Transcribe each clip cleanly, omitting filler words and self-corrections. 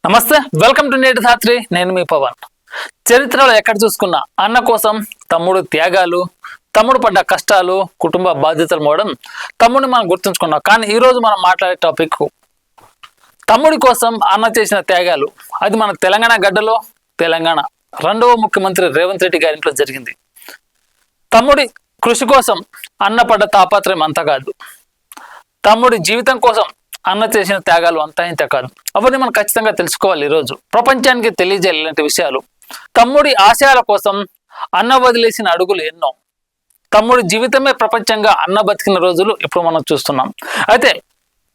నమస్తే, welcome to నేటి ధాత్రి. నేను మీ పవన్. చరిత్రలో ఎక్కడ చూసుకున్నా అన్న కోసం తమ్ముడు త్యాగాలు, తమ్ముడు పడ్డ కష్టాలు, కుటుంబ బాధ్యతలు మోవడం తమ్ముడిని మనం గుర్తుంచుకున్నాం. కానీ ఈరోజు మనం మాట్లాడే టాపిక్ తమ్ముడి కోసం అన్న చేసిన త్యాగాలు. అది మన తెలంగాణ గడ్డలో తెలంగాణ రెండవ ముఖ్యమంత్రి రేవంత్ రెడ్డి గారి ఇంట్లో జరిగింది. తమ్ముడి కృషి కోసం అన్న పడ్డ తాపత్రయం అంతా కాదు, తమ్ముడి జీవితం కోసం అన్న చేసిన త్యాగాలు అంతా ఇంత కాదు. అవన్నీ మనం ఖచ్చితంగా తెలుసుకోవాలి. ఈరోజు ప్రపంచానికి తెలియజేయాలి ఇలాంటి విషయాలు. తమ్ముడి ఆశయాల కోసం అన్న వదిలేసిన అడుగులు ఎన్నో. తమ్ముడి జీవితమే ప్రపంచంగా అన్న బతికిన రోజులు ఇప్పుడు మనం చూస్తున్నాం. అయితే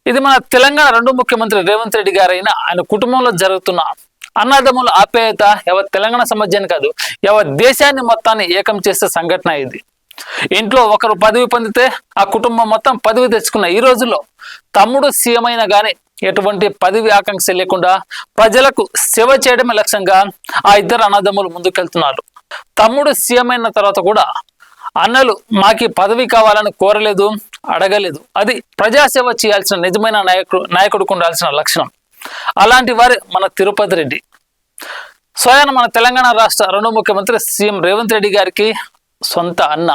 ఇది మన తెలంగాణ రెండో ముఖ్యమంత్రి రేవంత్ రెడ్డి గారైన ఆయన కుటుంబంలో జరుగుతున్న అన్నదమ్ముల ఆప్యాయత యావత్ తెలంగాణ సమాజాన్ని కాదు, యావత్ దేశాన్ని మొత్తాన్ని ఏకం చేసే సంఘటన ఇది. ఇంట్లో ఒకరు పదవి పొందితే ఆ కుటుంబం మొత్తం పదవి తెచ్చుకున్న ఈ రోజుల్లో తమ్ముడు సీఎం అయినా కానీ ఎటువంటి పదవి ఆకాంక్ష లేకుండా ప్రజలకు సేవ చేయడమే లక్ష్యంగా ఆ ఇద్దరు అన్నదమ్ములు ముందుకెళ్తున్నారు. తమ్ముడు సీఎం అయిన తర్వాత కూడా అన్నలు మాకి పదవి కావాలని కోరలేదు, అడగలేదు. అది ప్రజాసేవ చేయాల్సిన నిజమైన నాయకుడికి ఉండాల్సిన లక్షణం. అలాంటి వారే మన తిరుపతి రెడ్డి. స్వయాన మన తెలంగాణ రాష్ట్ర రెండో ముఖ్యమంత్రి సీఎం రేవంత్ రెడ్డి గారికి సొంత అన్న.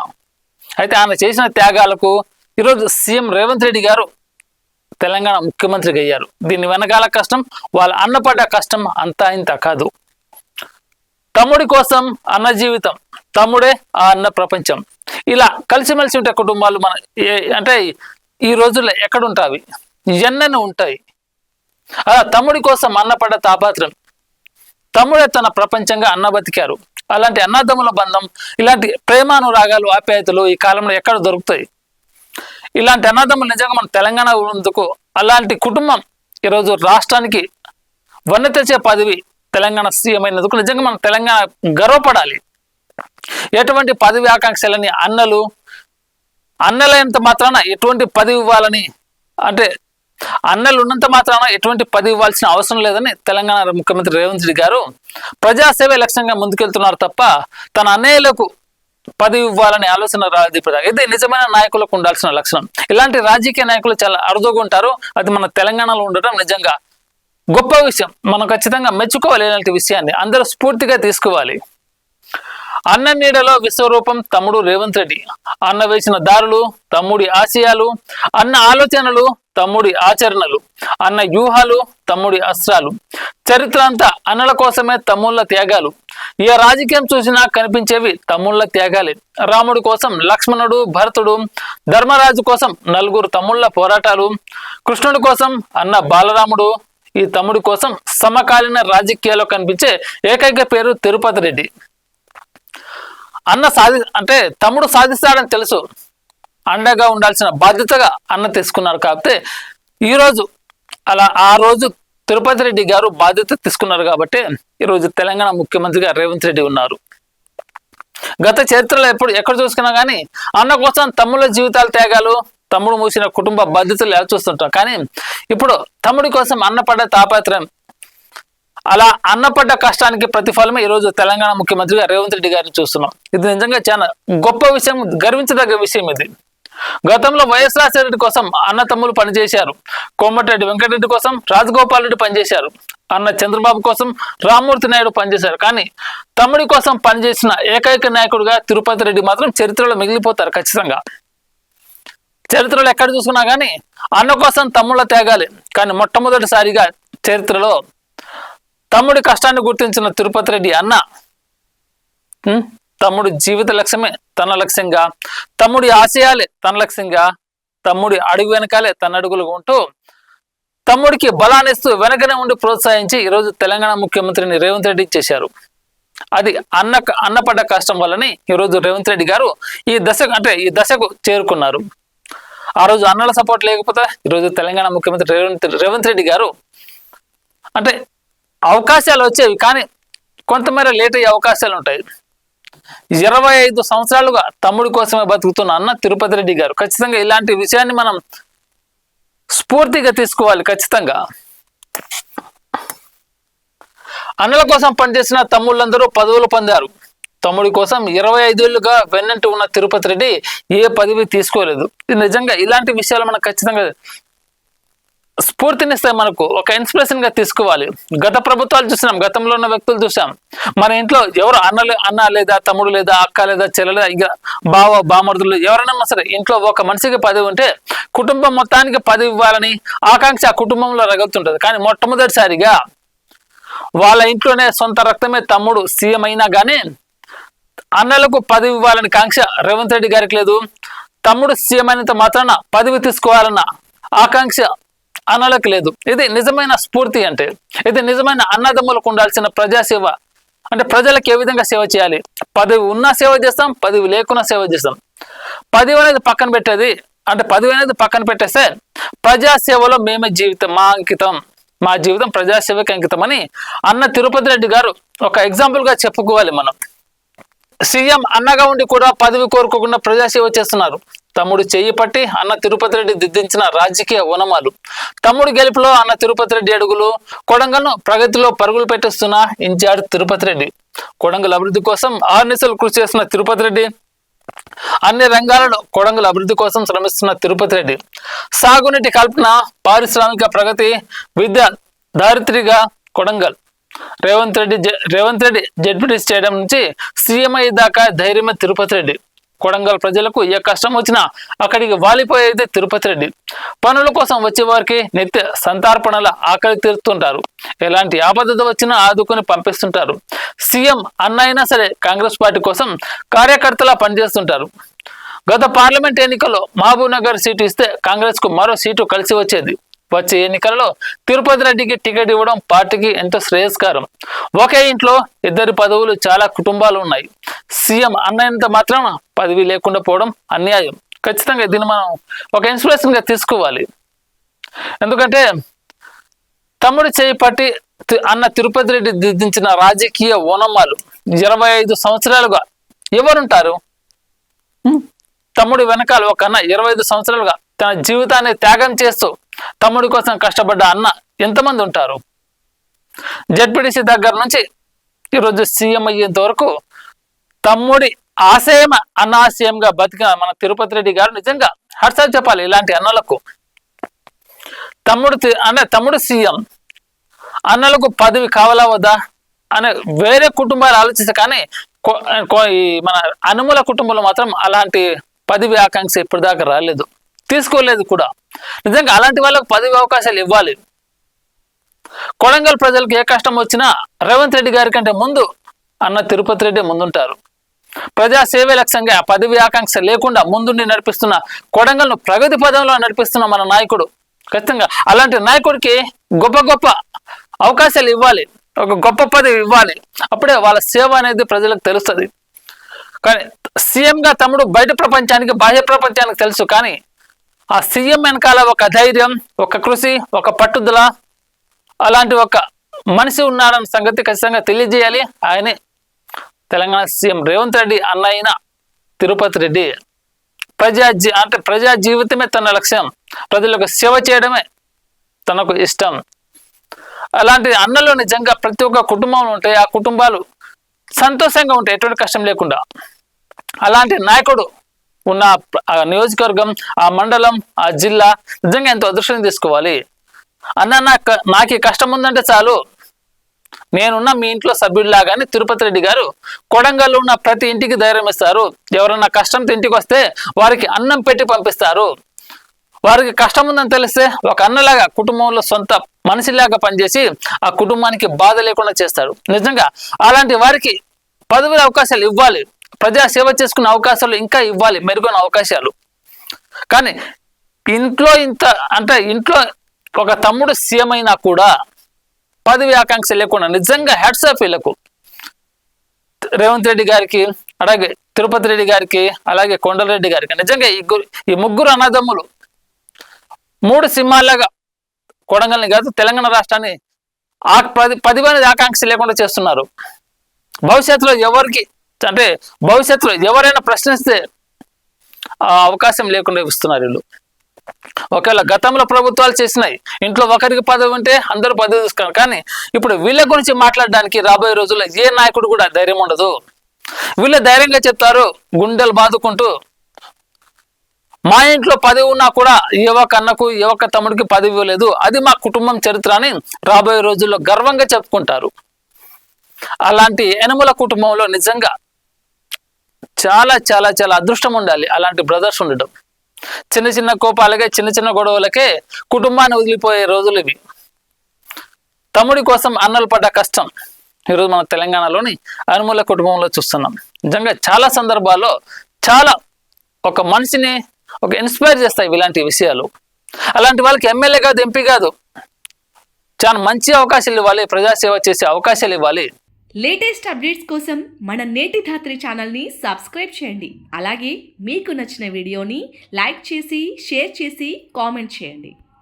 అయితే ఆయన చేసిన త్యాగాలకు ఈరోజు సీఎం రేవంత్ రెడ్డి గారు తెలంగాణ ముఖ్యమంత్రిగా అయ్యారు. దీని వెనకాల కష్టం, వాళ్ళ అన్న పడ్డ కష్టం అంతా ఇంత కాదు. తమ్ముడి కోసం అన్న జీవితం, తమ్ముడే ఆ అన్న ప్రపంచం. ఇలా కలిసిమెలిసి ఉంటే కుటుంబాలు మన అంటే ఈ రోజుల్లో ఎక్కడుంటావి, ఎన్నెన్నో ఉంటాయి. అలా తమ్ముడి కోసం అన్న పడ్డ తాపాత్రం, తమ్ముడే తన ప్రపంచంగా అన్న బతికారు. అలాంటి అన్నదమ్ముల బంధం, ఇలాంటి ప్రేమానురాగాలు, ఆప్యాయతలు ఈ కాలంలో ఎక్కడ దొరుకుతాయి? ఇలాంటి అన్నదమ్ములు నిజంగా మన తెలంగాణ ఉన్నందుకు, అలాంటి కుటుంబం ఈరోజు రాష్ట్రానికి వన్నె తెచ్చే పదవి తెలంగాణ సీఎం అయినందుకు నిజంగా మన తెలంగాణ గర్వపడాలి. ఎటువంటి పదవి ఆకాంక్షలని అన్నలైనంత మాత్రాన ఎటువంటి పదవి ఇవ్వాలని, అంటే అన్నలు ఉన్నంత మాత్రాన ఎటువంటి పదవి ఇవ్వాల్సిన అవసరం లేదని తెలంగాణ ముఖ్యమంత్రి రేవంత్ రెడ్డి గారు ప్రజాసేవ లక్ష్యంగా ముందుకెళ్తున్నారు తప్ప తన అన్నయ్యలకు పదవి ఇవ్వాలనే ఆలోచన రాజకీయ ఇది నిజమైన నాయకులకు ఉండాల్సిన లక్షణం. ఇలాంటి రాజకీయ నాయకులు చాలా అరుదుగా ఉంటారు. అది మన తెలంగాణలో ఉండటం నిజంగా గొప్ప విషయం. మనం ఖచ్చితంగా మెచ్చుకోవాలి. ఇలాంటి విషయాన్ని అందరూ స్ఫూర్తిగా తీసుకోవాలి. అన్న నీడలో విశ్వరూపం తమ్ముడు రేవంత్ రెడ్డి. అన్న వేసిన దారులు తమ్ముడి ఆశయాలు, అన్న ఆలోచనలు తమ్ముడి ఆచరణలు, అన్న వ్యూహాలు తమ్ముడి అస్త్రాలు. చరిత్ర అంతా అన్నల కోసమే తమ్ముళ్ళ త్యాగాలు. ఏ రాజకీయం చూసినా కనిపించేవి తమ్ముళ్ళ త్యాగాలే. రాముడి కోసం లక్ష్మణుడు, భరతుడు, ధర్మరాజు కోసం నలుగురు తమ్ముళ్ళ పోరాటాలు, కృష్ణుడి కోసం అన్న బాలరాముడు, ఈ తమ్ముడి కోసం సమకాలీన రాజకీయాల్లో కనిపించే ఏకైక పేరు తిరుపతి రెడ్డి. అన్న అంటే తమ్ముడు సాధిస్తాడని తెలుసు, అండగా ఉండాల్సిన బాధ్యతగా అన్న తీసుకున్నారు. కాబట్టి ఈరోజు అలా ఆ రోజు తిరుపతి రెడ్డి గారు బాధ్యత తీసుకున్నారు కాబట్టి ఈరోజు తెలంగాణ ముఖ్యమంత్రిగా రేవంత్ రెడ్డి ఉన్నారు. గత చరిత్రలో ఎక్కడ చూసుకున్నా కానీ అన్న కోసం తమ్ముళ్ళ జీవితాల త్యాగాలు, తమ్ముడు మూసిన కుటుంబ బాధ్యతలు ఎలా చూస్తుంటాం. కానీ ఇప్పుడు తమ్ముడి కోసం అన్న పడ్డ తాపత్రయం, అలా అన్నపడ్డ కష్టానికి ప్రతిఫలమే ఈరోజు తెలంగాణ ముఖ్యమంత్రిగా రేవంత్ రెడ్డి గారిని చూస్తున్నాం. ఇది నిజంగా చాలా గొప్ప విషయం, గర్వించదగ్గ విషయం ఇది. గతంలో వైఎస్ రాజశేఖర కోసం అన్న తమ్ములు పనిచేశారు. కోమటిరెడ్డి వెంకటరెడ్డి కోసం రాజగోపాల్ రెడ్డి పనిచేశారు. అన్న చంద్రబాబు కోసం రామ్మూర్తి నాయుడు పనిచేశారు. కానీ తమ్ముడి కోసం పనిచేసిన ఏకైక నాయకుడిగా తిరుపతి రెడ్డి మాత్రం చరిత్రలో మిగిలిపోతారు ఖచ్చితంగా. చరిత్రలో ఎక్కడ చూసుకున్నా కానీ అన్న కోసం తమ్ముళ్ళ త్యాగాలే. కానీ మొట్టమొదటిసారిగా చరిత్రలో తమ్ముడి కష్టాన్ని గుర్తించిన తిరుపతి రెడ్డి అన్న తమ్ముడి జీవిత లక్ష్యమే తన లక్ష్యంగా, తమ్ముడి ఆశయాలే తన లక్ష్యంగా, తమ్ముడి అడుగు వెనకాలే తన అడుగులుగా ఉంటూ తమ్ముడికి బలాన్నిస్తూ వెనకనే ఉండి ప్రోత్సహించి ఈరోజు తెలంగాణ ముఖ్యమంత్రిని రేవంత్ రెడ్డి చేశారు. అది అన్నపడ్డ కష్టం వల్లని ఈరోజు రేవంత్ రెడ్డి గారు ఈ దశకు చేరుకున్నారు. ఆ రోజు అన్నల సపోర్ట్ లేకపోతే ఈరోజు తెలంగాణ ముఖ్యమంత్రి రేవంత్ రెడ్డి గారు అంటే అవకాశాలు వచ్చేవి, కానీ కొంతమేర లేట్ అయ్యే అవకాశాలు ఉంటాయి. 25 సంవత్సరాలుగా తమ్ముడి కోసమే బతుకుతున్న అన్న తిరుపతి రెడ్డి గారు. ఖచ్చితంగా ఇలాంటి విషయాన్ని మనం స్ఫూర్తిగా తీసుకోవాలి. ఖచ్చితంగా అన్నల కోసం పనిచేసిన తమ్ముళ్ళందరూ పదవులు పొందారు. తమ్ముడి కోసం 25 ఏళ్లుగా వెన్నంటూ ఉన్న తిరుపతి రెడ్డి ఏ పదవి తీసుకోలేదు. ఇది నిజంగా ఇలాంటి విషయాలు మనకు ఖచ్చితంగా స్ఫూర్తినిస్తే మనకు ఒక ఇన్స్పిరేషన్ గా తీసుకోవాలి. గత ప్రభుత్వాలు చూసినాం, గతంలో ఉన్న వ్యక్తులు చూసాం. మన ఇంట్లో ఎవరు అన్న లేదా తమ్ముడు లేదా అక్క లేదా చెల్లె ఇక బావ బామర్దులు ఎవరైనా సరే ఇంట్లో ఒక మనిషికి పదవి ఉంటే కుటుంబం మొత్తానికి పదవి ఇవ్వాలని ఆకాంక్ష ఆ కుటుంబంలో రగులుతుంటది. కానీ మొట్టమొదటిసారిగా వాళ్ళ ఇంట్లోనే సొంత రక్తమే తమ్ముడు సీఎం అయినా కానీ అన్నలకు పదవి ఇవ్వాలని కాంక్ష రేవంత్ రెడ్డి గారికి లేదు. తమ్ముడు సీఎం అయినంత మాత్రాన పదవి తీసుకోవాలన్న ఆకాంక్ష అన్నలకు లేదు. ఇది నిజమైన స్ఫూర్తి. అంటే ఇది నిజమైన అన్నదమ్ములకు ఉండాల్సిన ప్రజాసేవ. అంటే ప్రజలకు ఏ విధంగా సేవ చేయాలి, పదవి ఉన్నా సేవ చేస్తాం, పదవి లేకున్నా సేవ చేస్తాం. పదవి అనేది పక్కన పెట్టేది, అంటే పదవి అనేది పక్కన పెట్టేస్తే ప్రజాసేవలో మేమే జీవితం మా జీవితం ప్రజాసేవకి అంకితం అని అన్న తిరుపతి రెడ్డి గారు ఒక ఎగ్జాంపుల్ గా చెప్పుకోవాలి. మనం సీఎం అన్నగా ఉండి కూడా పదవి కోరుకోకుండా ప్రజాసేవ చేస్తున్నారు. తమ్ముడు చెయ్యి పట్టి అన్న తిరుపతి రెడ్డి దిద్దించిన రాజకీయ ఓనమాలు, తమ్ముడు గెలుపులో అన్న తిరుపతి రెడ్డి అడుగులు, కొడంగల్ను ప్రగతిలో పరుగులు పెట్టిస్తున్న ఇన్ఛార్జ్ తిరుపతి రెడ్డి, కొడంగల్ అభివృద్ధి కోసం ఆర్నిసలు కృషి చేస్తున్న తిరుపతి రెడ్డి, అన్ని రంగాలలో కొడంగల్ అభివృద్ధి కోసం శ్రమిస్తున్న తిరుపతి రెడ్డి, సాగునీటి కల్పన, పారిశ్రామిక ప్రగతి, విద్య దారిద్రిగా కొడంగల్, రేవంత్ రెడ్డి జడ్పీటీ స్టేడియం నుంచి సీఎం అయ్యేదాకా ధైర్యమే తిరుపతి రెడ్డి. కొడంగల్ ప్రజలకు ఏ కష్టం వచ్చినా అక్కడికి వాలిపోయేది తిరుపతి రెడ్డి. పనుల కోసం వచ్చే వారికి నిత్య సంతార్పణల ఆకలి తీరుతుంటారు. ఎలాంటి ఆపద వచ్చినా ఆదుకొని పంపిస్తుంటారు. సీఎం అన్న అయినా సరే కాంగ్రెస్ పార్టీ కోసం కార్యకర్తలా పనిచేస్తుంటారు. గత పార్లమెంట్ ఎన్నికల్లో మహబూబ్ నగర్ సీటు ఇస్తే కాంగ్రెస్ కు మరో సీటు కలిసి వచ్చేది. వచ్చే ఎన్నికలలో తిరుపతి రెడ్డికి టికెట్ ఇవ్వడం పార్టీకి ఎంతో శ్రేయస్కరం. ఒకే ఇంట్లో ఇద్దరి పదవులు చాలా కుటుంబాలు ఉన్నాయి. సీఎం అన్నంత మాత్రం పదవి లేకుండా పోవడం అన్యాయం. ఖచ్చితంగా దీన్ని మనం ఒక ఇన్స్పిరేషన్ గా తీసుకోవాలి. ఎందుకంటే తమ్ముడు చేయి పట్టి అన్న తిరుపతి రెడ్డి దిద్దించిన రాజకీయ ఓనమాలు 25 సంవత్సరాలుగా ఎవరుంటారు? తమ్ముడి వెనకాల ఒక అన్న 25 సంవత్సరాలుగా తన జీవితాన్ని త్యాగం చేస్తూ తమ్ముడి కోసం కష్టపడ్డ అన్న ఎంతమంది ఉంటారు? జడ్పీటీసీ దగ్గర నుంచి ఈరోజు సీఎం అయ్యేంత వరకు తమ్ముడి ఆశయం అన్నాశయంగా బతికిన మన తిరుపతి రెడ్డి గారు నిజంగా హర్షాలు చెప్పాలి ఇలాంటి అన్నలకు. తమ్ముడు సీఎం, అన్నలకు పదవి కావాలా వద్దా అనే వేరే కుటుంబాలు ఆలోచిస్తే కానీ మన అనుమూల కుటుంబంలో మాత్రం అలాంటి పదవి ఆకాంక్ష ఇప్పటిదాకా రాలేదు, తీసుకోలేదు కూడా. నిజంగా అలాంటి వాళ్ళకు పదవి అవకాశాలు ఇవ్వాలి. కొడంగల్ ప్రజలకు ఏ కష్టం వచ్చినా రేవంత్ రెడ్డి గారి కంటే ముందు అన్న తిరుపతి రెడ్డి ముందుంటారు. ప్రజాసేవే లక్ష్యంగా పదవి ఆకాంక్ష లేకుండా ముందుండి నడిపిస్తున్న కొడంగల్ను ప్రగతి పదంలో నడిపిస్తున్న మన నాయకుడు. ఖచ్చితంగా అలాంటి నాయకుడికి గొప్ప అవకాశాలు ఇవ్వాలి, ఒక గొప్ప పదవి ఇవ్వాలి. అప్పుడే వాళ్ళ సేవ అనేది ప్రజలకు తెలుస్తుంది. కానీ సీఎంగా తమ్ముడు బయట ప్రపంచానికి బాహ్య ప్రపంచానికి తెలుసు, కానీ ఆ సీఎం వెనకాల ఒక ధైర్యం, ఒక కృషి, ఒక పట్టుదల, అలాంటి ఒక మనిషి ఉన్నాడన్న సంగతి ఖచ్చితంగా తెలియజేయాలి. ఆయనే తెలంగాణ సీఎం రేవంత్ రెడ్డి అన్న అయిన తిరుపతి రెడ్డి. ప్రజా జీవితమే తన లక్ష్యం, ప్రజలకు సేవ చేయడమే తనకు ఇష్టం. అలాంటి అన్నలు నిజంగా ప్రతి ఒక్క కుటుంబంలో ఉంటాయి. ఆ కుటుంబాలు సంతోషంగా ఉంటాయి, ఎటువంటి కష్టం లేకుండా. అలాంటి నాయకుడు ఉన్న ఆ నియోజకవర్గం, ఆ మండలం, ఆ జిల్లా నిజంగా ఎంతో అదృష్టం తీసుకోవాలి. అన్న నాకు కష్టం ఉందంటే చాలు, నేనున్న మీ ఇంట్లో సభ్యుడిలాగానే తిరుపతి రెడ్డి గారు కొడంగల్లో ఉన్న ప్రతి ఇంటికి ధైర్యం ఇస్తారు. ఎవరన్నా కష్టంతో ఇంటికి వస్తే వారికి అన్నం పెట్టి పంపిస్తారు. వారికి కష్టం ఉందని తెలిస్తే ఒక అన్నలాగా కుటుంబంలో సొంత మనిషిలాగా పనిచేసి ఆ కుటుంబానికి బాధ లేకుండా చేస్తారు. నిజంగా అలాంటి వారికి పదవుల అవకాశాలు ఇవ్వాలి, ప్రజా సేవ చేసుకునే అవకాశాలు ఇంకా ఇవ్వాలి, మెరుగైన అవకాశాలు. కానీ ఇంట్లో ఒక తమ్ముడు సీఎం అయినా కూడా పదవి ఆకాంక్ష లేకుండా నిజంగా హ్యాట్స్ ఆఫ్ వీళ్ళకు. రేవంత్ రెడ్డి గారికి, అలాగే తిరుపతి రెడ్డి గారికి, అలాగే కొండలరెడ్డి గారికి. నిజంగా ఈ ముగ్గురు అన్నదమ్ములు 3 సింహాల్లాగా కొడంగల్ని కాదు తెలంగాణ రాష్ట్రాన్ని పదవి అనేది ఆకాంక్ష లేకుండా చేస్తున్నారు. భవిష్యత్తులో ఎవరైనా ప్రశ్నిస్తే ఆ అవకాశం లేకుండా ఇస్తున్నారు వీళ్ళు. ఒకవేళ గతంలో ప్రభుత్వాలు చేసినాయి, ఇంట్లో ఒకరికి పదవి ఉంటే అందరూ పదవి తీసుకున్నారు. కానీ ఇప్పుడు వీళ్ళ గురించి మాట్లాడడానికి రాబోయే రోజుల్లో ఏ నాయకుడు కూడా ధైర్యం ఉండదు. వీళ్ళు ధైర్యంగా చెప్తారు, గుండెలు బాదుకుంటూ మా ఇంట్లో 10 ఉన్నా కూడా ఏ ఒక్క అన్నకు ఏ ఒక్క తమ్ముడికి పదవి ఇవ్వలేదు, అది మా కుటుంబం చరిత్ర అని రాబోయే రోజుల్లో గర్వంగా చెప్పుకుంటారు. అలాంటి యనమల కుటుంబంలో నిజంగా చాలా చాలా చాలా అదృష్టం ఉండాలి అలాంటి బ్రదర్స్ ఉండడం. చిన్న చిన్న కోపాలకే, చిన్న చిన్న గొడవలకే కుటుంబాన్ని వదిలిపోయే రోజులు ఇవి. తమ్ముడి కోసం అన్నలు పడ్డ కష్టం ఈరోజు మన తెలంగాణలోని యనమల కుటుంబంలో చూస్తున్నాం. నిజంగా చాలా సందర్భాల్లో చాలా ఒక మనిషిని ఒక ఇన్స్పైర్ చేస్తాయి ఇలాంటి విషయాలు. అలాంటి వాళ్ళకి ఎమ్మెల్యే కాదు, ఎంపీ కాదు, చాలా మంచి అవకాశాలు ఇవ్వాలి, ప్రజాసేవ చేసే అవకాశాలు ఇవ్వాలి. లేటెస్ట్ అప్డేట్స్ కోసం మన నేటి ధాత్రి ఛానల్ని సబ్స్క్రైబ్ చేయండి. అలాగే మీకు నచ్చిన వీడియోని లైక్ చేసి, షేర్ చేసి, కామెంట్ చేయండి.